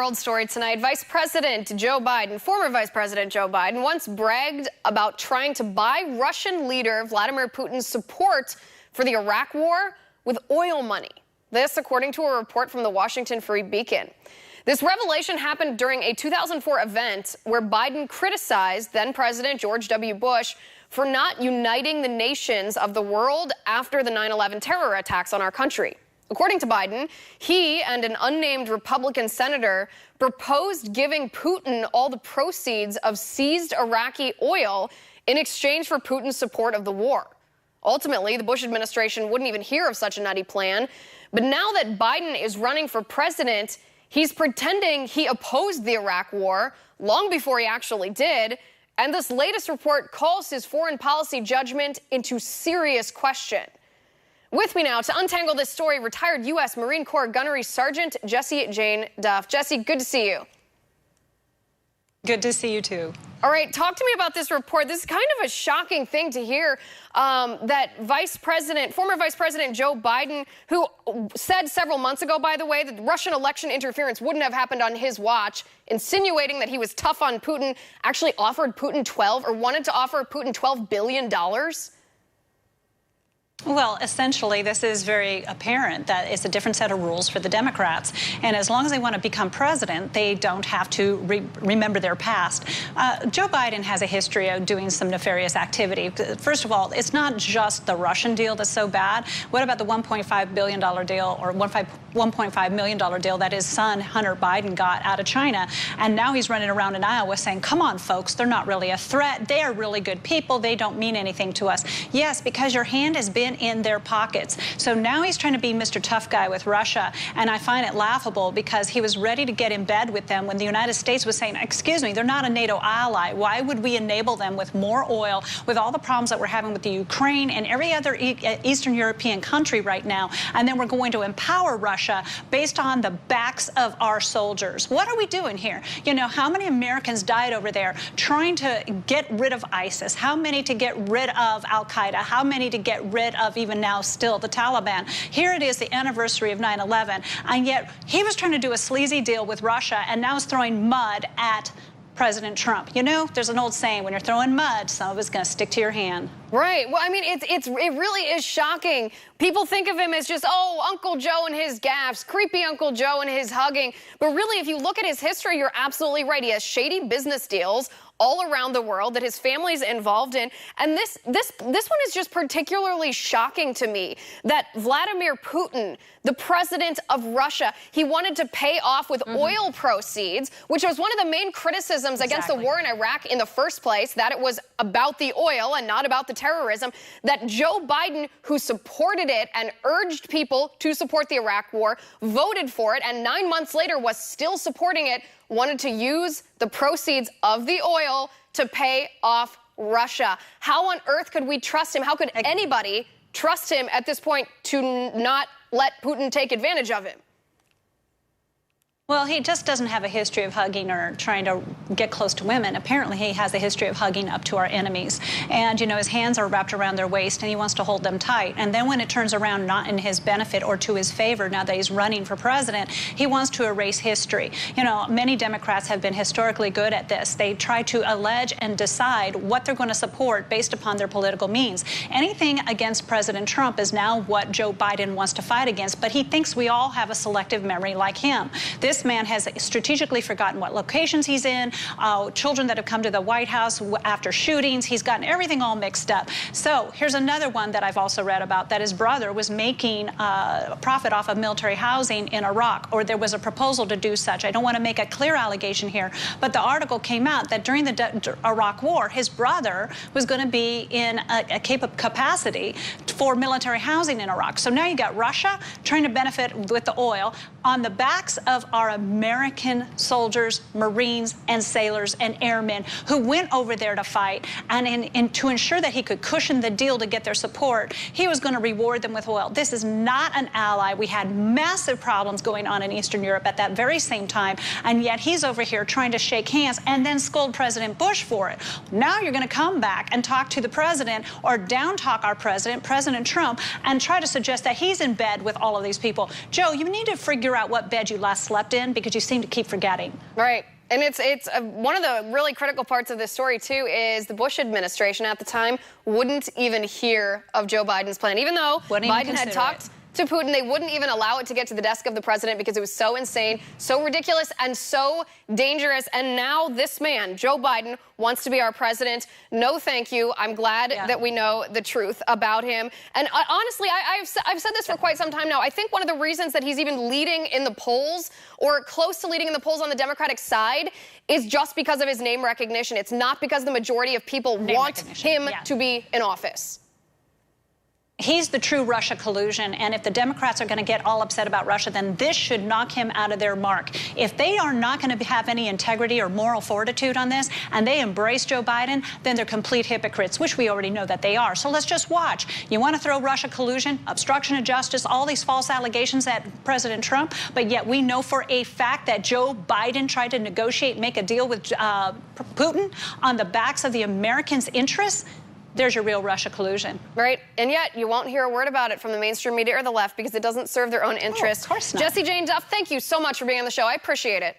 world story tonight. Vice President Joe Biden, former Vice President Joe Biden, once bragged about trying to buy Russian leader Vladimir Putin's support for the Iraq war with oil money. This, according to a report from the Washington Free Beacon. This revelation happened during a 2004 event where Biden criticized then-President George W. Bush for not uniting the nations of the world after the 9/11 terror attacks on our country. According to Biden, he and an unnamed Republican senator proposed giving Putin all the proceeds of seized Iraqi oil in exchange for Putin's support of the war. Ultimately, the Bush administration wouldn't even hear of such a nutty plan. But now that Biden is running for president, he's pretending he opposed the Iraq war long before he actually did. And this latest report calls his foreign policy judgment into serious question. With me now to untangle this story, retired U.S. Marine Corps Gunnery Sergeant Jessie Jane Duff. Jessie, good to see you. Good to see you, too. All right, talk to me about this report. This is kind of a shocking thing to hear, that former Vice President Joe Biden, who said several months ago, by the way, that Russian election interference wouldn't have happened on his watch, insinuating that he was tough on Putin, actually offered Putin wanted to offer Putin $12 billion. Well, essentially, this is very apparent that it's a different set of rules for the Democrats. And as long as they want to become president, they don't have to remember their past. Joe Biden has a history of doing some nefarious activity. First of all, it's not just the Russian deal that's so bad. What about the $1.5 billion deal or $1.5 million deal that his son, Hunter Biden, got out of China? And now he's running around in Iowa saying, come on, folks, they're not really a threat. They are really good people. They don't mean anything to us. Yes, because your hand has been in their pockets. So now he's trying to be Mr. Tough Guy with Russia, and I find it laughable because he was ready to get in bed with them when the United States was saying, excuse me, they're not a NATO ally. Why would we enable them with more oil, with all the problems that we're having with the Ukraine and every other Eastern European country right now, and then we're going to empower Russia based on the backs of our soldiers? What are we doing here? You know, how many Americans died over there trying to get rid of ISIS? How many to get rid of Al-Qaeda? How many to get rid of even now still the Taliban? Here it is, the anniversary of 9/11, and yet he was trying to do a sleazy deal with Russia and now is throwing mud at President Trump. You know, there's an old saying, when you're throwing mud, some of it's going to stick to your hand. Right. Well, I mean, it really is shocking. People think of him as just, oh, Uncle Joe and his gaffes, creepy Uncle Joe and his hugging. But really, if you look at his history, you're absolutely right. He has shady business deals all around the world that his family's involved in. And this one is just particularly shocking to me, that Vladimir Putin, the president of Russia, he wanted to pay off with oil proceeds, which was one of the main criticisms against the war in Iraq in the first place, that it was about the oil and not about the terrorism, that Joe Biden, who supported it and urged people to support the Iraq war, voted for it, and 9 months later was still supporting it, wanted to use the proceeds of the oil to pay off Russia. How on earth could we trust him? How could anybody trust him at this point to not let Putin take advantage of him? Well, he just doesn't have a history of hugging or trying to get close to women. Apparently, he has a history of hugging up to our enemies. And, you know, his hands are wrapped around their waist, and he wants to hold them tight. And then when it turns around not in his benefit or to his favor, now that he's running for president, he wants to erase history. You know, many Democrats have been historically good at this. They try to allege and decide what they're going to support based upon their political means. Anything against President Trump is now what Joe Biden wants to fight against, but he thinks we all have a selective memory like him. This man has strategically forgotten what locations he's in, children that have come to the White House after shootings. He's gotten everything all mixed up. So here's another one that I've also read about, that his brother was making a profit off of military housing in Iraq, or there was a proposal to do such. I don't want to make a clear allegation here, but the article came out that during the Iraq war, his brother was going to be in a capacity for military housing in Iraq. So now you got Russia trying to benefit with the oil on the backs of our American soldiers, Marines, and sailors and airmen who went over there to fight. And to ensure that he could cushion the deal to get their support, he was going to reward them with oil. This is not an ally. We had massive problems going on in Eastern Europe at that very same time, and yet he's over here trying to shake hands and then scold President Bush for it. Now you're going to come back and talk to the president, or down-talk our president, President Trump, and try to suggest that he's in bed with all of these people. Joe, you need to figure out what bed you last slept in. in because you seem to keep forgetting. Right. And it's one of the really critical parts of this story, too, is the Bush administration at the time wouldn't even hear of Joe Biden's plan. Even though Biden had talked to Putin, they wouldn't even allow it to get to the desk of the president because it was so insane, so ridiculous, and so dangerous. And now this man, Joe Biden, wants to be our president. No, thank you. I'm glad that we know the truth about him. And honestly, I've said this for quite some time now. I think one of the reasons that he's even leading in the polls or close to leading in the polls on the Democratic side is just because of his name recognition. It's not because the majority of people want him to be in office. He's the true Russia collusion, and if the Democrats are going to get all upset about Russia, then this should knock him out of their mark. If they are not going to have any integrity or moral fortitude on this, and they embrace Joe Biden, then they're complete hypocrites, which we already know that they are. So let's just watch. You want to throw Russia collusion, obstruction of justice, all these false allegations at President Trump, but yet we know for a fact that Joe Biden tried to negotiate, make a deal with Putin on the backs of the Americans' interests. There's your real Russia collusion. Right. And yet you won't hear a word about it from the mainstream media or the left because it doesn't serve their own interests. Of course not. Jessie Jane Duff, thank you so much for being on the show. I appreciate it.